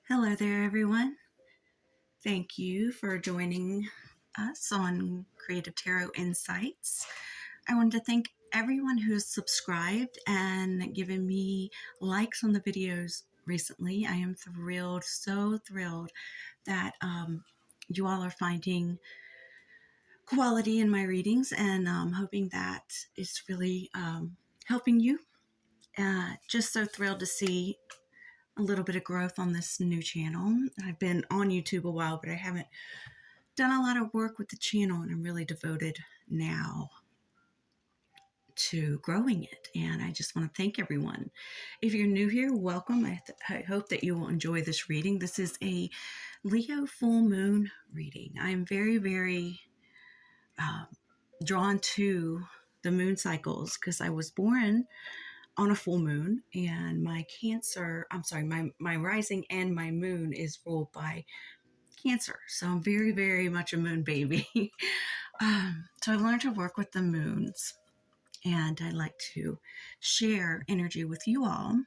Hello there, everyone. Thank you for joining us on Creative Tarot Insights. I wanted to thank everyone who's subscribed and given me likes on the videos recently. I am thrilled, so thrilled that you all are finding quality in my readings, and hoping that it's really helping you. Just so thrilled to see a little bit of growth on this new channel. I've been on YouTube a while, but I haven't done a lot of work with the channel, and I'm really devoted now to growing it. And I just want to thank everyone. If you're new here, welcome. I hope that you will enjoy this reading. This is a Leo full moon reading. I'm very, very drawn to the moon cycles because I was born on a full moon, and my rising and my moon is ruled by Cancer. So I'm very, very much a moon baby. So I've learned to work with the moons, and I like to share energy with you all.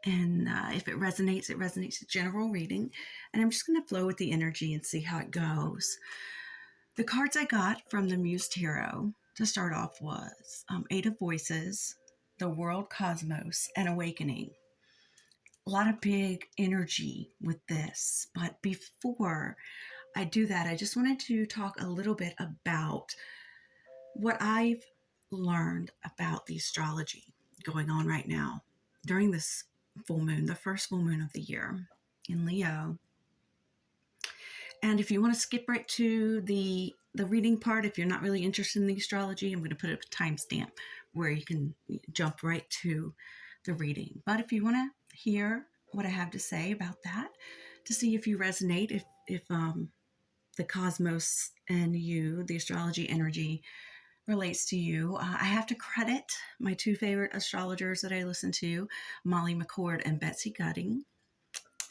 And if it resonates, it resonates. A general reading. And I'm just going to flow with the energy and see how it goes. The cards I got from the Muse Tarot to start off was Eight of Voices, the World, Cosmos, and Awakening. A lot of big energy with this. But before I do that, I just wanted to talk a little bit about what I've learned about the astrology going on right now during this full moon, the first full moon of the year in Leo. And if you want to skip right to the reading part, if you're not really interested in the astrology, I'm going to put a timestamp where you can jump right to the reading. But if you want to hear what I have to say about that, to see if you resonate, if the cosmos and you, the astrology energy, relates to you, I have to credit my two favorite astrologers that I listen to, Molly McCord and Betsy Gutting.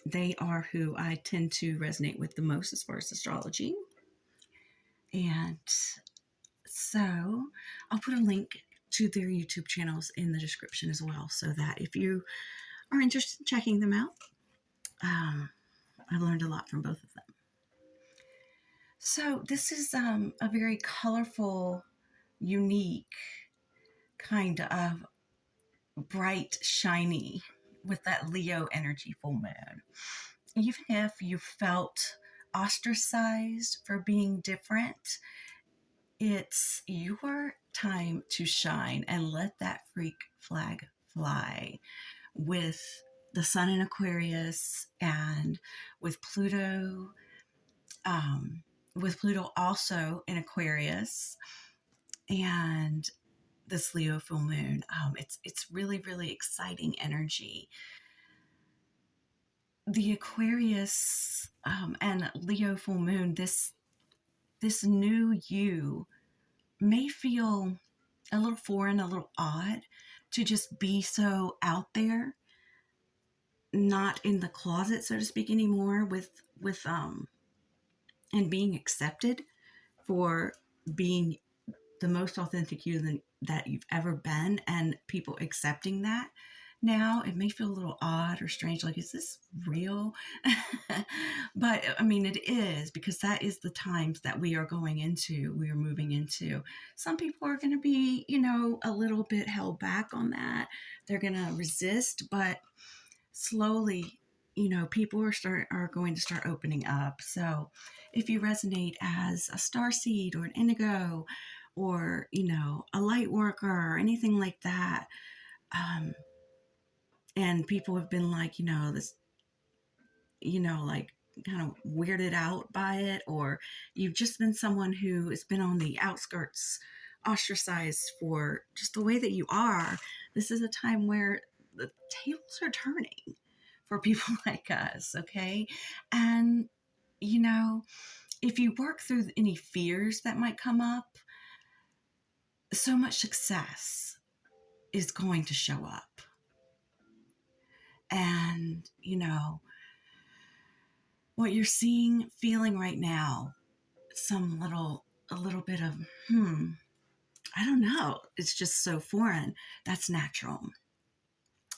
They are who I tend to resonate with the most as far as astrology. And so I'll put a link to their YouTube channels in the description as well, so that if you are interested in checking them out, I've learned a lot from both of them. So this is a very colorful, unique, kind of bright, shiny, with that Leo energy full moon. Even if you felt ostracized for being different, it's your time to shine and let that freak flag fly. With the sun in Aquarius and with Pluto also in Aquarius, and this Leo full moon, it's really, really exciting energy. The Aquarius and Leo full moon, this new you may feel a little foreign, a little odd to just be so out there, not in the closet, so to speak, anymore, with and being accepted for being the most authentic you that you've ever been, and people accepting that. Now it may feel a little odd or strange, like, is this real? But I mean, it is, because that is the times that we are moving into. Some people are going to be, a little bit held back on that. They're going to resist, but slowly, people are going to start opening up. So if you resonate as a starseed or an indigo, or, a light worker or anything like that, and people have been like, this, like kind of weirded out by it, or you've just been someone who has been on the outskirts, ostracized for just the way that you are, this is a time where the tables are turning for people like us, okay? And, if you work through any fears that might come up, so much success is going to show up. And, what you're seeing, feeling right now, a little bit of, I don't know, it's just so foreign. That's natural.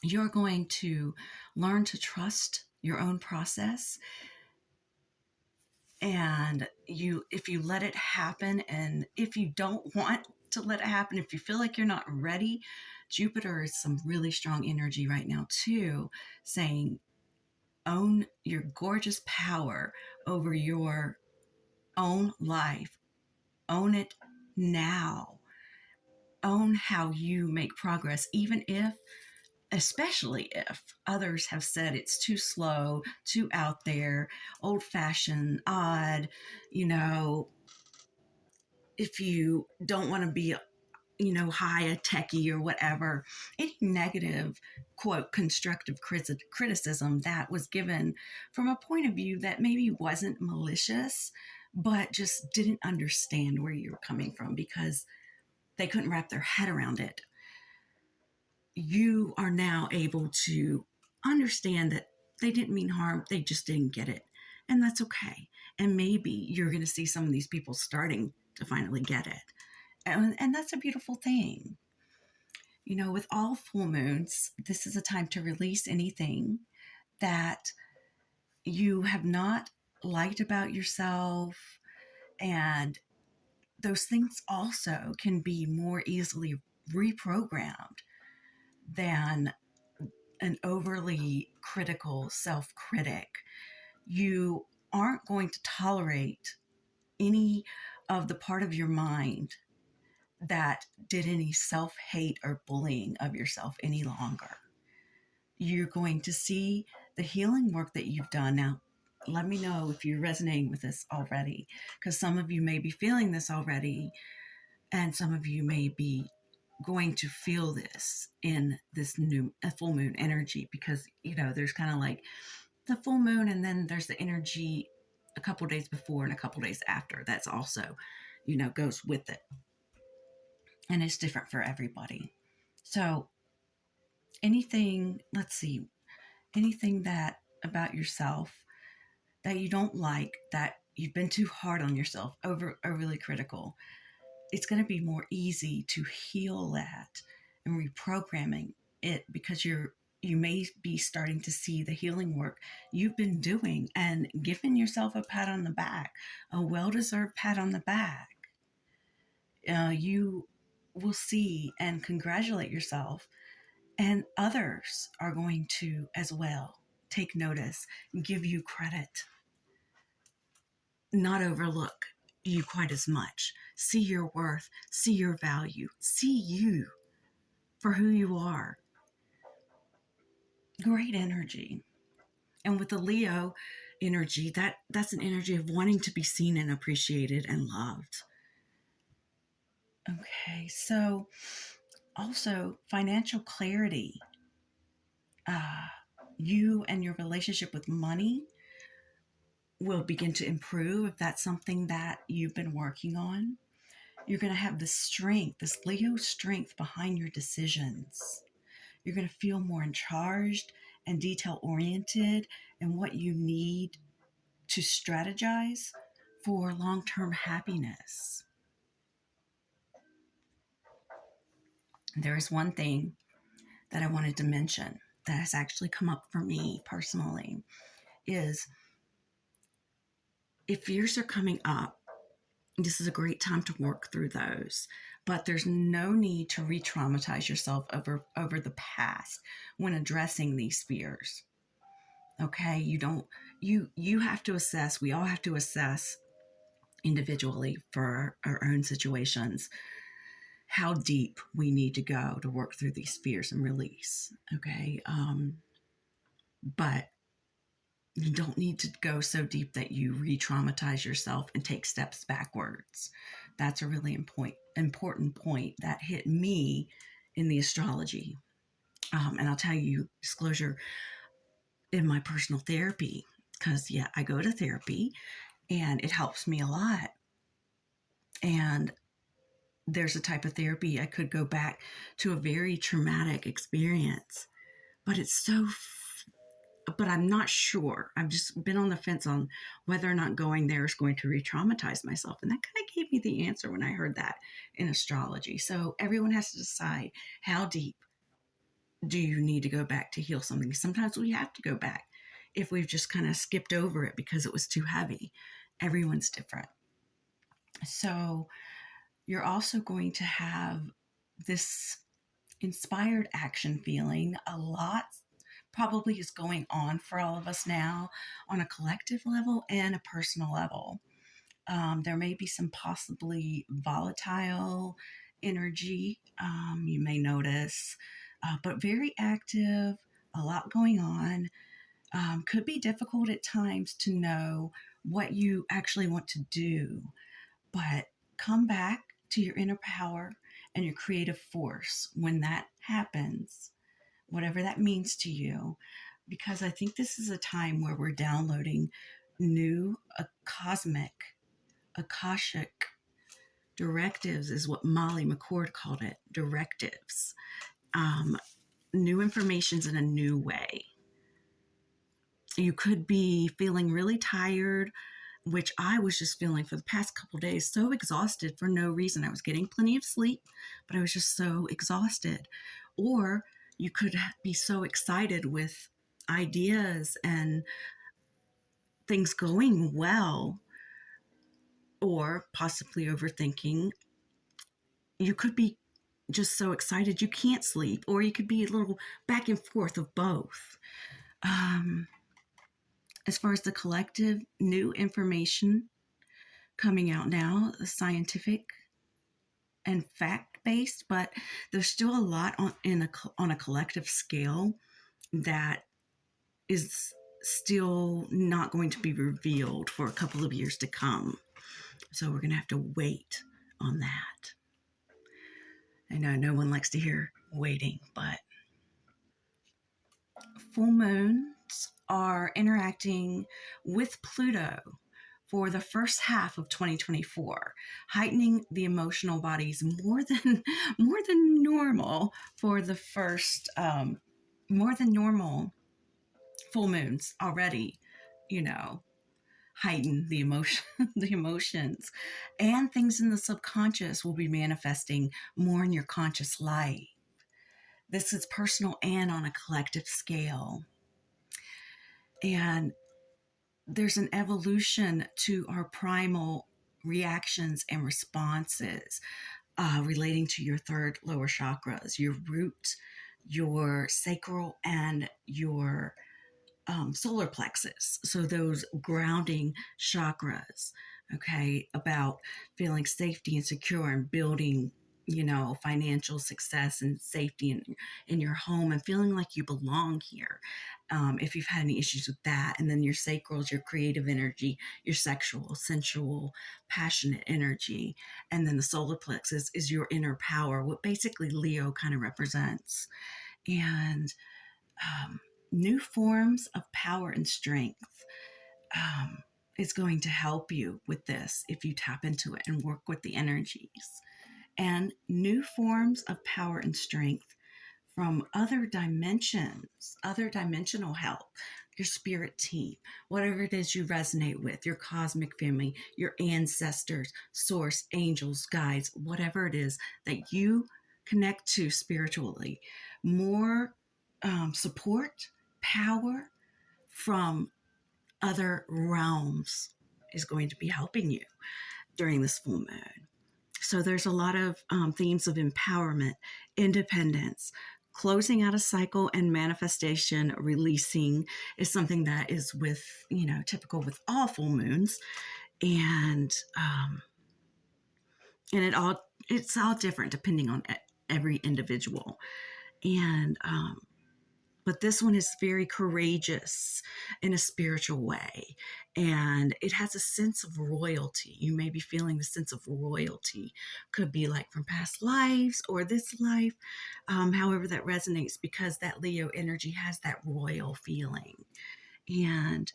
You're going to learn to trust your own process. And if you let it happen, and if you don't want to let it happen, if you feel like you're not ready, Jupiter is some really strong energy right now too, saying own your gorgeous power over your own life. Own it now. Own how you make progress, even if, especially if others have said it's too slow, too out there, old fashioned, odd, you know, if you don't want to be, high a techie or whatever, any negative, quote, constructive criticism that was given from a point of view that maybe wasn't malicious, but just didn't understand where you were coming from because they couldn't wrap their head around it. You are now able to understand that they didn't mean harm, they just didn't get it. And that's okay. And maybe you're going to see some of these people starting to finally get it. And that's a beautiful thing. With all full moons, this is a time to release anything that you have not liked about yourself. And those things also can be more easily reprogrammed than an overly critical self-critic. You aren't going to tolerate any of the part of your mind that did any self-hate or bullying of yourself any longer. You're going to see the healing work that you've done. Now, let me know if you're resonating with this already, because some of you may be feeling this already, and some of you may be going to feel this in this new full moon energy, because there's kind of like the full moon, and then there's the energy a couple days before and a couple days after that's also goes with it, and it's different for everybody. So anything that about yourself that you don't like, that you've been too hard on yourself, overly critical, it's going to be more easy to heal that and reprogramming it, because you may be starting to see the healing work you've been doing and giving yourself a pat on the back, a well-deserved pat on the back. You will see and congratulate yourself, and others are going to as well take notice and give you credit, not overlook you quite as much. See your worth, see your value, see you for who you are. Great energy. And with the Leo energy, that's an energy of wanting to be seen and appreciated and loved. Okay, so also financial clarity. You and your relationship with money will begin to improve if that's something that you've been working on. You're going to have this strength, this Leo strength behind your decisions. You're going to feel more in charge and detail oriented in what you need to strategize for long-term happiness. There is one thing that I wanted to mention that has actually come up for me personally, is if fears are coming up, this is a great time to work through those. But there's no need to re-traumatize yourself over the past when addressing these fears. Okay, you have to assess, we all have to assess individually for our own situations how deep we need to go to work through these fears and release. Okay, but you don't need to go so deep that you re-traumatize yourself and take steps backwards. That's a really important point that hit me in the astrology. And I'll tell you, disclosure, in my personal therapy, because I go to therapy and it helps me a lot. And there's a type of therapy I could go back to a very traumatic experience, but but I'm not sure. I've just been on the fence on whether or not going there is going to re-traumatize myself. And that kind of gave me the answer when I heard that in astrology. So everyone has to decide, how deep do you need to go back to heal something? Sometimes we have to go back. if we've just kind of skipped over it because it was too heavy. Everyone's different. So you're also going to have this inspired action feeling. A lot probably is going on for all of us now on a collective level and a personal level. There may be some possibly volatile energy, you may notice, but very active, a lot going on. Could be difficult at times to know what you actually want to do, but come back to your inner power and your creative force when that happens, whatever that means to you, because I think this is a time where we're downloading new cosmic, akashic directives, is what Molly McCord called it, directives. Um, New information's in a new way. You could be feeling really tired, which I was just feeling for the past couple of days, so exhausted for no reason. I was getting plenty of sleep, but I was just so exhausted. Or you could be so excited with ideas and things going well, or possibly overthinking. You could be just so excited you can't sleep, or you could be a little back and forth of both. Um, as far as the collective new information coming out now, the scientific and fact based, but there's still a lot on a collective scale that is still not going to be revealed for a couple of years to come. So we're going to have to wait on that. I know no one likes to hear waiting, but full moons are interacting with Pluto for the first half of 2024, heightening the emotional bodies more than normal for the first more than normal full moons already, you know, heighten the emotion, the emotions, and things in the subconscious will be manifesting more in your conscious light. This is personal and on a collective scale. And there's an evolution to our primal reactions and responses relating to your third lower chakras, your root, your sacral, and your solar plexus. So those grounding chakras, okay, about feeling safety and secure and building, financial success and safety in your home and feeling like you belong here. If you've had any issues with that, and then your sacral is your creative energy, your sexual, sensual, passionate energy, and then the solar plexus is your inner power, what basically Leo kind of represents. And new forms of power and strength is going to help you with this if you tap into it and work with the energies. And new forms of power and strength from other dimensions, other dimensional help, your spirit team, whatever it is you resonate with, your cosmic family, your ancestors, source, angels, guides, whatever it is that you connect to spiritually. More support, power from other realms is going to be helping you during this full moon. So there's a lot of themes of empowerment, independence, closing out a cycle, and manifestation. Releasing is something that is typical with all full moons. And it's all different depending on every individual. And but this one is very courageous in a spiritual way. And it has a sense of royalty. You may be feeling the sense of royalty. Could be like from past lives or this life, however that resonates, because that Leo energy has that royal feeling. And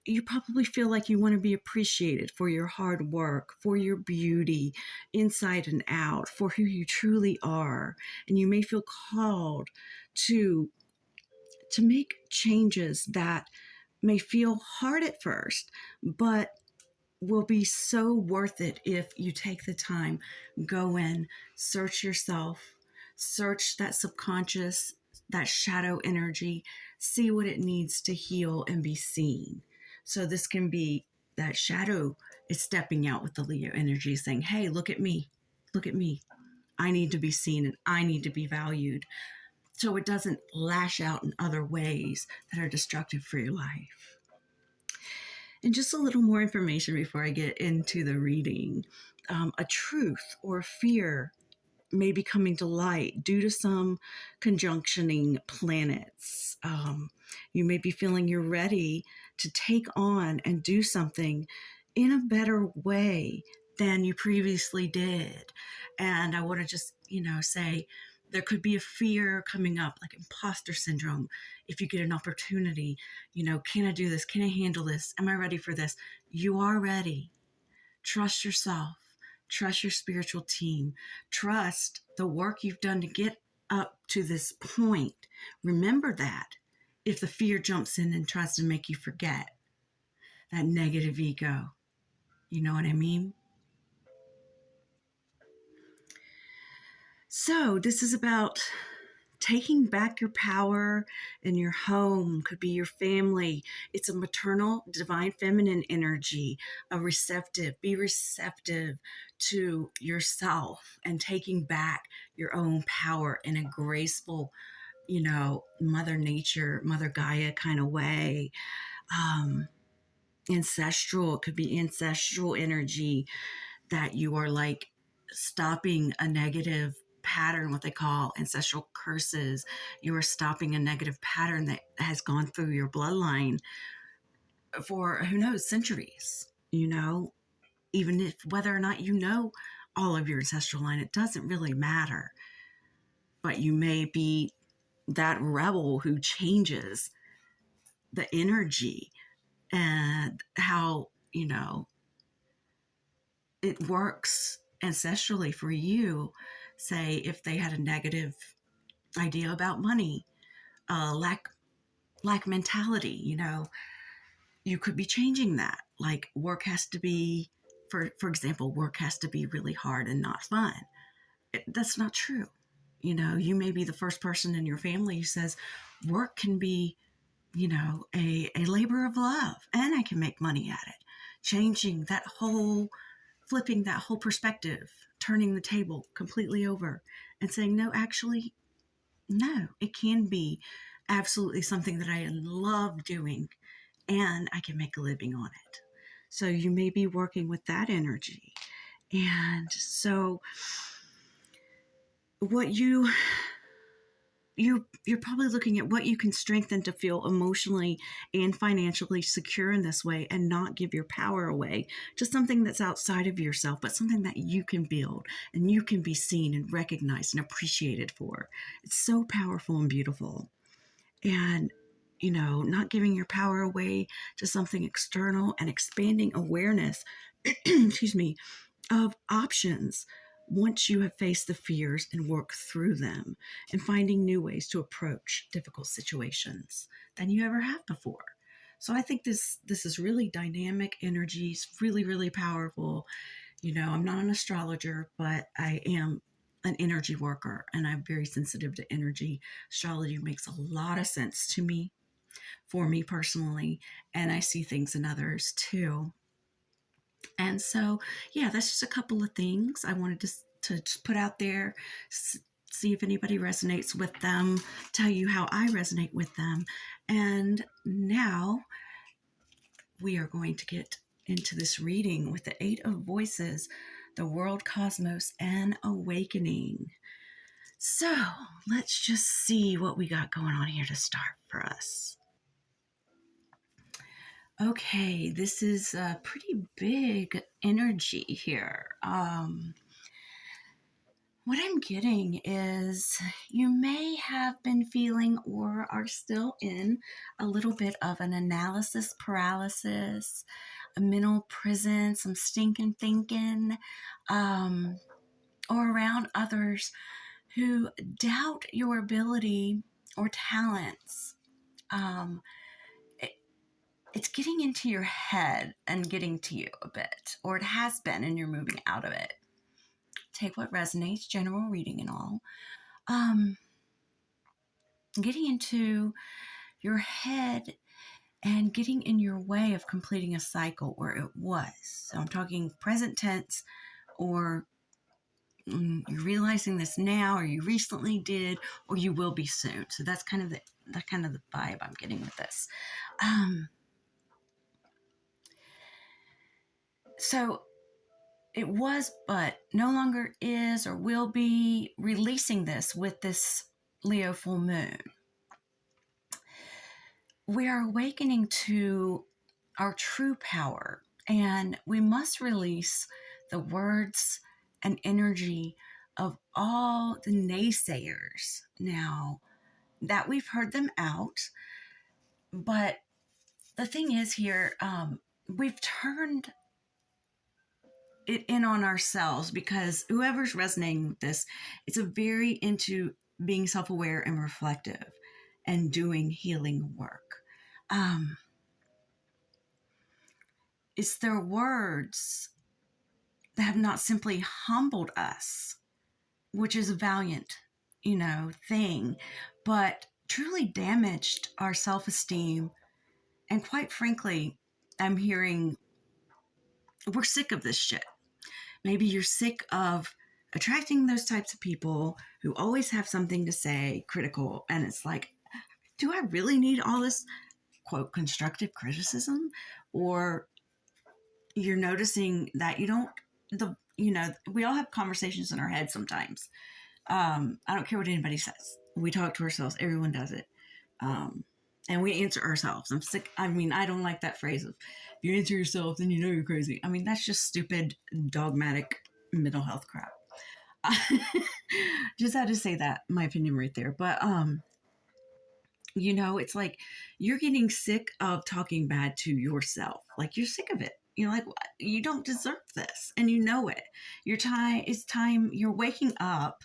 you probably feel like you want to be appreciated for your hard work, for your beauty, inside and out, for who you truly are. And you may feel called to make changes that may feel hard at first, but will be so worth it if you take the time, go in, search yourself, search that subconscious, that shadow energy, see what it needs to heal and be seen. So this can be that shadow is stepping out with the Leo energy saying, hey, look at me. Look at me. I need to be seen and I need to be valued. So it doesn't lash out in other ways that are destructive for your life. And just a little more information before I get into the reading. A truth or fear may be coming to light due to some conjunctioning planets. You may be feeling you're ready to take on and do something in a better way than you previously did. And I want to just, say there could be a fear coming up, like imposter syndrome. If you get an opportunity, can I do this? Can I handle this? Am I ready for this? You are ready. Trust yourself. Trust your spiritual team. Trust the work you've done to get up to this point. Remember that. If the fear jumps in and tries to make you forget that negative ego, you know what I mean? So this is about taking back your power in your home, could be your family. It's a maternal, divine feminine energy, be receptive to yourself and taking back your own power in a graceful, Mother Nature, Mother Gaia kind of way. Ancestral, it could be ancestral energy that you are like stopping a negative pattern, what they call ancestral curses. You are stopping a negative pattern that has gone through your bloodline for who knows, centuries, even if whether or not all of your ancestral line, it doesn't really matter. But you may be that rebel who changes the energy and how, it works ancestrally for you. Say if they had a negative idea about money, lack mentality, you could be changing that. Like work has to be, for example, work has to be really hard and not fun. That's not true. You may be the first person in your family who says work can be, a labor of love and I can make money at it. Flipping that whole perspective, turning the table completely over and saying, no, actually, no, it can be absolutely something that I love doing and I can make a living on it. So you may be working with that energy. And so what you're probably looking at what you can strengthen to feel emotionally and financially secure in this way and not give your power away to something that's outside of yourself, but something that you can build and you can be seen and recognized and appreciated for. It's so powerful and beautiful. And, not giving your power away to something external and expanding awareness, excuse me, of options once you have faced the fears and worked through them and finding new ways to approach difficult situations than you ever have before. So I think this is really dynamic energy. It's really, really powerful. I'm not an astrologer, but I am an energy worker and I'm very sensitive to energy. Astrology makes a lot of sense to me, for me personally, and I see things in others too. And so, yeah, that's just a couple of things I wanted to just put out there, see if anybody resonates with them, tell you how I resonate with them. And now we are going to get into this reading with the Eight of Voices, the World, Cosmos, and Awakening. So let's just see what we got going on here to start for us. Okay, this is a pretty big energy here. What I'm getting is you may have been feeling or are still in a little bit of an analysis paralysis, a mental prison, some stinking thinking, or around others who doubt your ability or talents. It's getting into your head and getting to you a bit, or it has been, and you're moving out of it. Take what resonates, general reading and all. getting into your head and getting in your way of completing a cycle, or it was. So I'm talking present tense, or you're realizing this now, or you recently did, or you will be soon. So that's kind of the vibe I'm getting with this. So it was, but no longer is or will be, releasing this with this Leo full moon. We are awakening to our true power, and we must release the words and energy of all the naysayers now that we've heard them out. But the thing is here, we've turned it in on ourselves, because whoever's resonating with this, it's a very into being self-aware and reflective and doing healing work. It's their words that have not simply humbled us, which is a valiant, thing, but truly damaged our self-esteem. And quite frankly, I'm hearing, we're sick of this shit. Maybe you're sick of attracting those types of people who always have something to say, critical, and it's like, do I really need all this, quote, constructive criticism? Or you're noticing that you don't, we all have conversations in our head sometimes. I don't care what anybody says. We talk to ourselves. Everyone does it. And we answer ourselves. I'm sick. I mean, I don't like that phrase of, if you answer yourself, then you know you're crazy. I mean, that's just stupid, dogmatic mental health crap. Just had to say that, my opinion right there. But, it's like you're getting sick of talking bad to yourself. Like, you're sick of it. You're like, what? You don't deserve this. And you know it. It's time you're waking up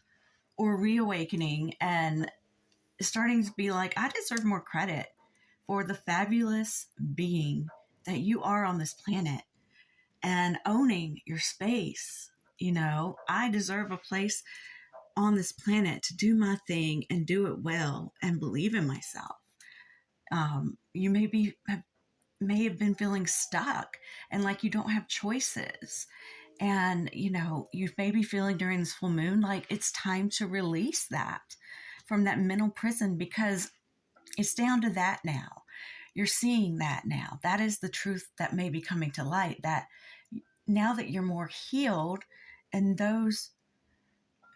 or reawakening and starting to be like, I deserve more credit for the fabulous being that you are on this planet, and owning your space. I deserve a place on this planet to do my thing and do it well and believe in myself. You may have been feeling stuck and like you don't have choices. And, you may be feeling during this full moon like it's time to release that from that mental prison, because it's down to that now. You're seeing that now. That is the truth that may be coming to light, that now that you're more healed and those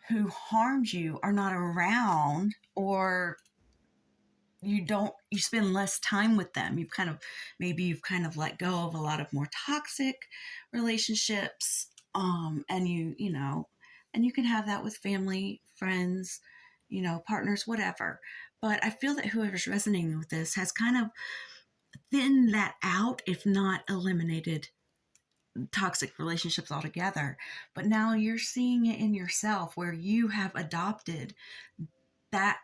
who harmed you are not around, or you spend less time with them. You've kind of let go of a lot of more toxic relationships. And you can have that with family, friends, partners, whatever. But I feel that whoever's resonating with this has kind of thinned that out, if not eliminated toxic relationships altogether. But now you're seeing it in yourself, where you have adopted that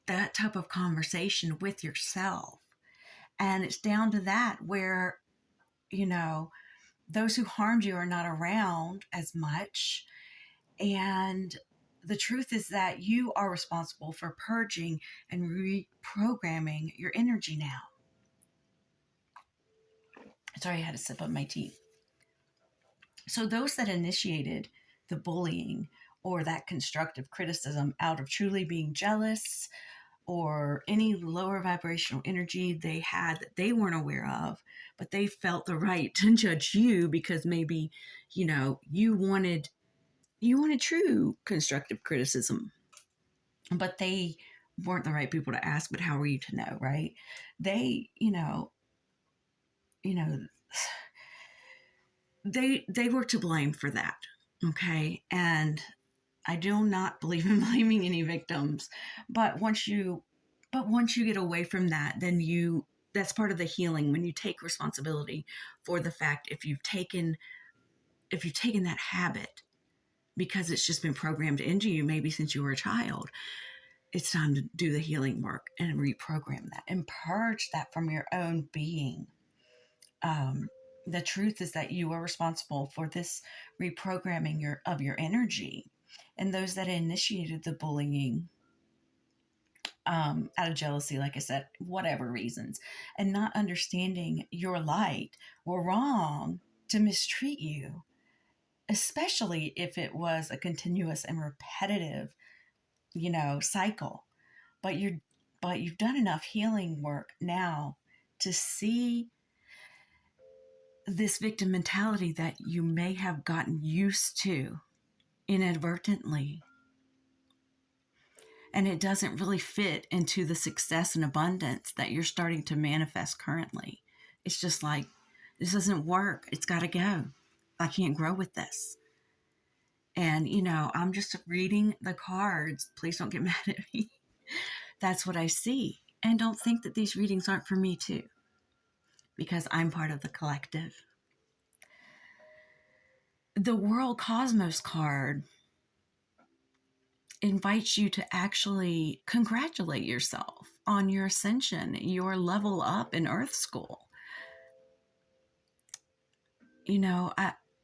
type of conversation with yourself. And it's down to that, where, those who harmed you are not around as much. And the truth is that you are responsible for purging and reprogramming your energy now. Sorry, I had a sip of my tea. So those that initiated the bullying or that constructive criticism out of truly being jealous, or any lower vibrational energy they had that they weren't aware of, but they felt the right to judge you because maybe, you wanted true constructive criticism, but they weren't the right people to ask. But how are you to know, right? They, they were to blame for that. Okay. And I do not believe in blaming any victims, but once you get away from that, then that's part of the healing, when you take responsibility for the fact, if you've taken that habit because it's just been programmed into you, maybe since you were a child, it's time to do the healing work and reprogram that and purge that from your own being. The truth is that you are responsible for this reprogramming of your energy. And those that initiated the bullying, out of jealousy, like I said, whatever reasons, and not understanding your light were wrong to mistreat you, especially if it was a continuous and repetitive, cycle. But you've done enough healing work now to see this victim mentality that you may have gotten used to inadvertently. And it doesn't really fit into the success and abundance that you're starting to manifest currently. It's just like, this doesn't work. It's got to go. I can't grow with this. And, I'm just reading the cards. Please don't get mad at me. That's what I see. And don't think that these readings aren't for me too, because I'm part of the collective. The World Cosmos card invites you to actually congratulate yourself on your ascension, your level up in Earth School.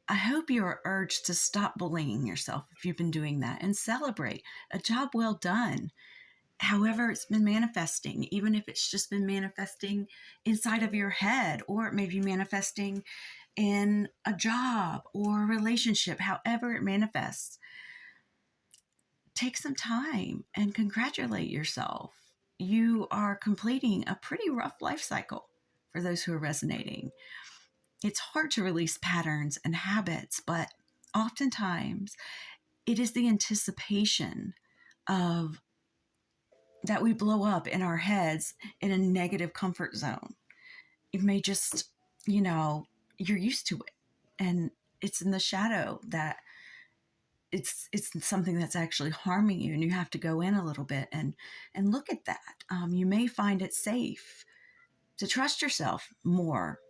I hope you are urged to stop bullying yourself if you've been doing that, and celebrate a job well done. However it's been manifesting, even if it's just been manifesting inside of your head, or it may be manifesting in a job or a relationship, however it manifests. Take some time and congratulate yourself. You are completing a pretty rough life cycle for those who are resonating. It's hard to release patterns and habits, but oftentimes it is the anticipation of that we blow up in our heads in a negative comfort zone. It may just, you're used to it, and it's in the shadow that it's something that's actually harming you, and you have to go in a little bit and look at that. You may find it safe to trust yourself more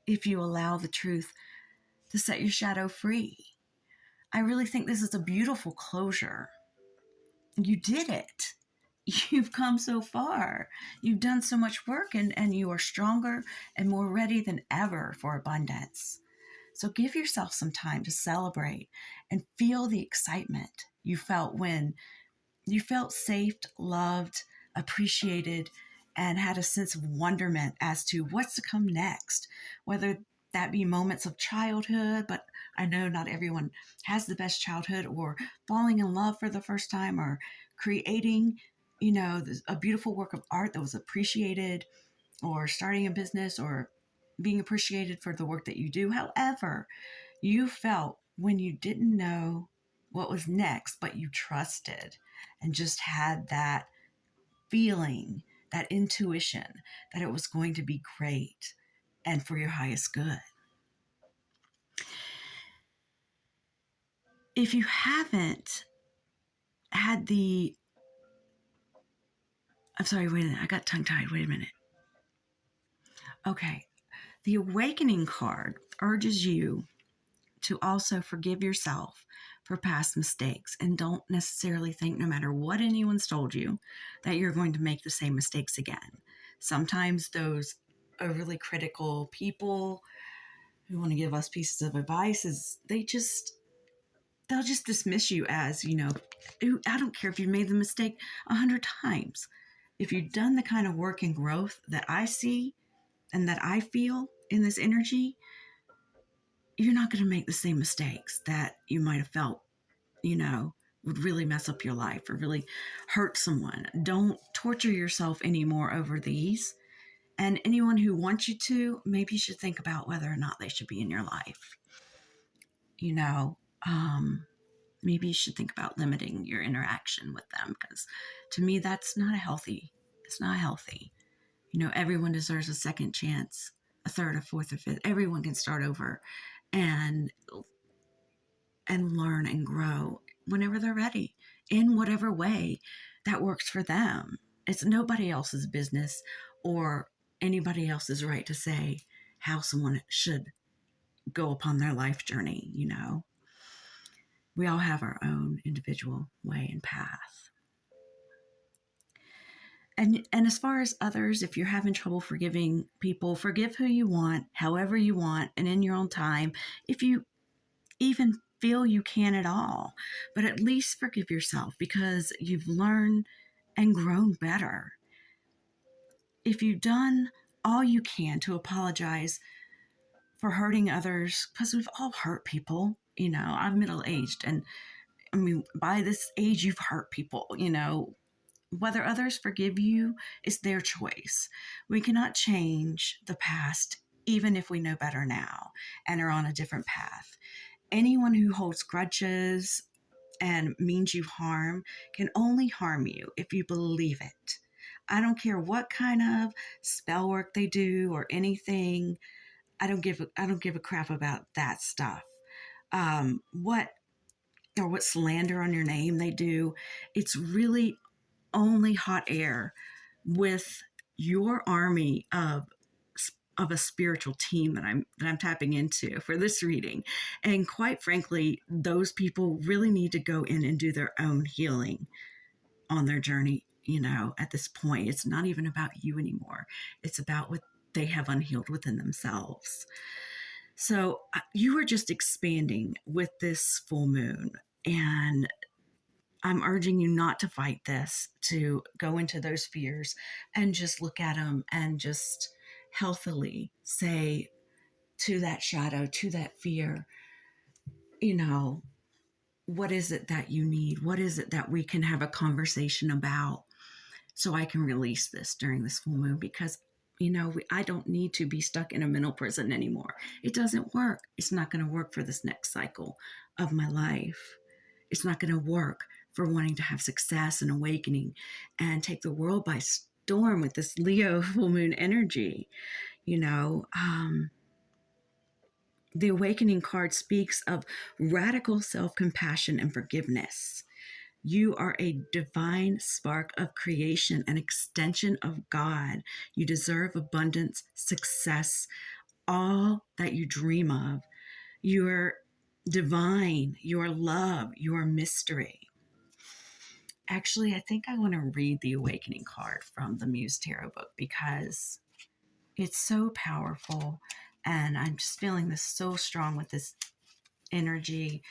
if you allow the truth to set your shadow free. I really think this is a beautiful closure. You did it. You've come so far. You've done so much work, and you are stronger and more ready than ever for abundance. So give yourself some time to celebrate and feel the excitement you felt when you felt safe, loved, appreciated, and had a sense of wonderment as to what's to come next, whether that be moments of childhood, but I know not everyone has the best childhood, or falling in love for the first time, or creating, a beautiful work of art that was appreciated, or starting a business, or being appreciated for the work that you do. However you felt when you didn't know what was next, but you trusted and just had that feeling, that intuition that it was going to be great and for your highest good. If you haven't had I'm sorry, wait a minute, I got tongue-tied, wait a minute. Okay, the Awakening card urges you to also forgive yourself for past mistakes, and don't necessarily think, no matter what anyone's told you, that you're going to make the same mistakes again. Sometimes those overly critical people who want to give us pieces of advice they'll just dismiss you as, I don't care if you made the mistake 100 times. If you've done the kind of work and growth that I see and that I feel in this energy, you're not going to make the same mistakes that you might have felt, would really mess up your life or really hurt someone. Don't torture yourself anymore over these. And anyone who wants you to, maybe you should think about whether or not they should be in your life. Maybe you should think about limiting your interaction with them, because to me, it's not healthy. Everyone deserves a second chance, a third, a fourth, or fifth. Everyone can start over and learn and grow whenever they're ready, in whatever way that works for them. It's nobody else's business or anybody else's right to say how someone should go upon their life journey. We all have our own individual way and path. And as far as others, if you're having trouble forgiving people, forgive who you want, however you want, and in your own time, if you even feel you can at all. But at least forgive yourself, because you've learned and grown better. If you've done all you can to apologize for hurting others, because we've all hurt people, I'm middle aged, and I mean, by this age, you've hurt people, whether others forgive you is their choice. We cannot change the past, even if we know better now and are on a different path. Anyone who holds grudges and means you harm can only harm you if you believe it. I don't care what kind of spell work they do or anything. I don't give a crap about that stuff. What slander on your name they do. It's really only hot air with your army of a spiritual team that I'm tapping into for this reading. And quite frankly, those people really need to go in and do their own healing on their journey. At this point, it's not even about you anymore. It's about what they have unhealed within themselves. So you are just expanding with this full moon, and I'm urging you not to fight this, to go into those fears and just look at them and just healthily say to that shadow, to that fear, what is it that you need? What is it that we can have a conversation about so I can release this during this full moon? Because, I don't need to be stuck in a mental prison anymore. It doesn't work. It's not going to work for this next cycle of my life. It's not going to work for wanting to have success and awakening and take the world by storm with this Leo full moon energy. The awakening card speaks of radical self-compassion and forgiveness. You are a divine spark of creation, an extension of God. You deserve abundance, success, all that you dream of. You are divine, you are love, you are mystery. Actually, I think I want to read the awakening card from the Muse Tarot book because it's so powerful, and I'm just feeling this so strong with this energy.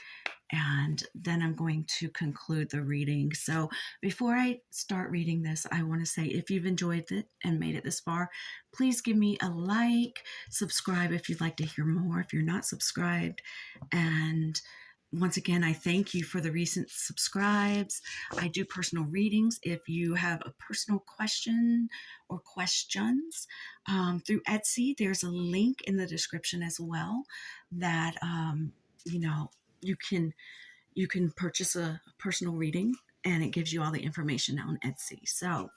And then I'm going to conclude the reading. So before I start reading this, I want to say, if you've enjoyed it and made it this far, please give me a like, subscribe if you'd like to hear more, if you're not subscribed. And once again, I thank you for the recent subscribes. I do personal readings. If you have a personal question or questions through Etsy, there's a link in the description as well that, you can purchase a personal reading, and it gives you all the information on Etsy. So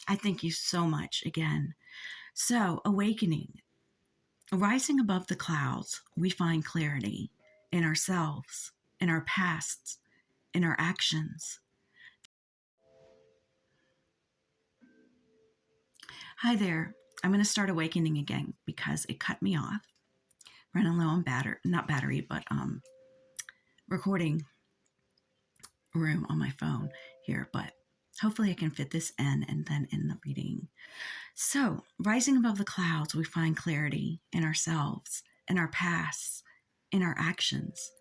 I thank you so much again. So, awakening. Rising above the clouds, we find clarity in ourselves, in our pasts, in our actions. Hi there. I'm going to start awakening again because it cut me off. Running low on recording room on my phone here, but hopefully I can fit this in and then in the reading. So, rising above the clouds, we find clarity in ourselves, in our pasts, in our actions.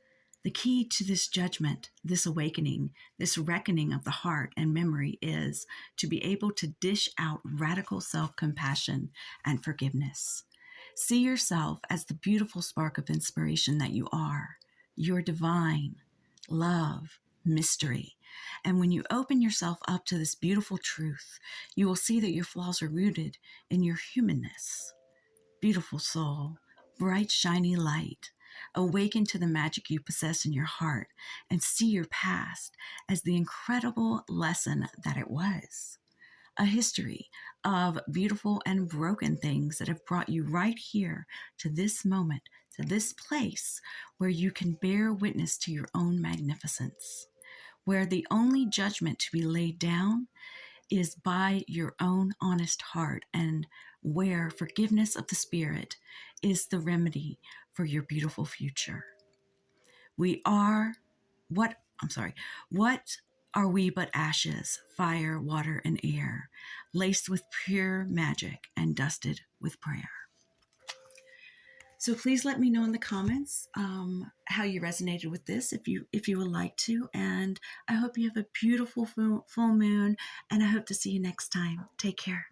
The key to this judgment, this awakening, this reckoning of the heart and memory is to be able to dish out radical self-compassion and forgiveness. See yourself as the beautiful spark of inspiration that you are. You're divine, love, mystery. And when you open yourself up to this beautiful truth, you will see that your flaws are rooted in your humanness. Beautiful soul, bright, shiny light. Awaken to the magic you possess in your heart and see your past as the incredible lesson that it was. A history of beautiful and broken things that have brought you right here to this moment, to this place where you can bear witness to your own magnificence, where the only judgment to be laid down is by your own honest heart, and where forgiveness of the spirit is the remedy for your beautiful future. What are we but ashes, fire, water, and air, laced with pure magic and dusted with prayer? So please let me know in the comments how you resonated with this, if you would like to. And I hope you have a beautiful full moon. And I hope to see you next time. Take care.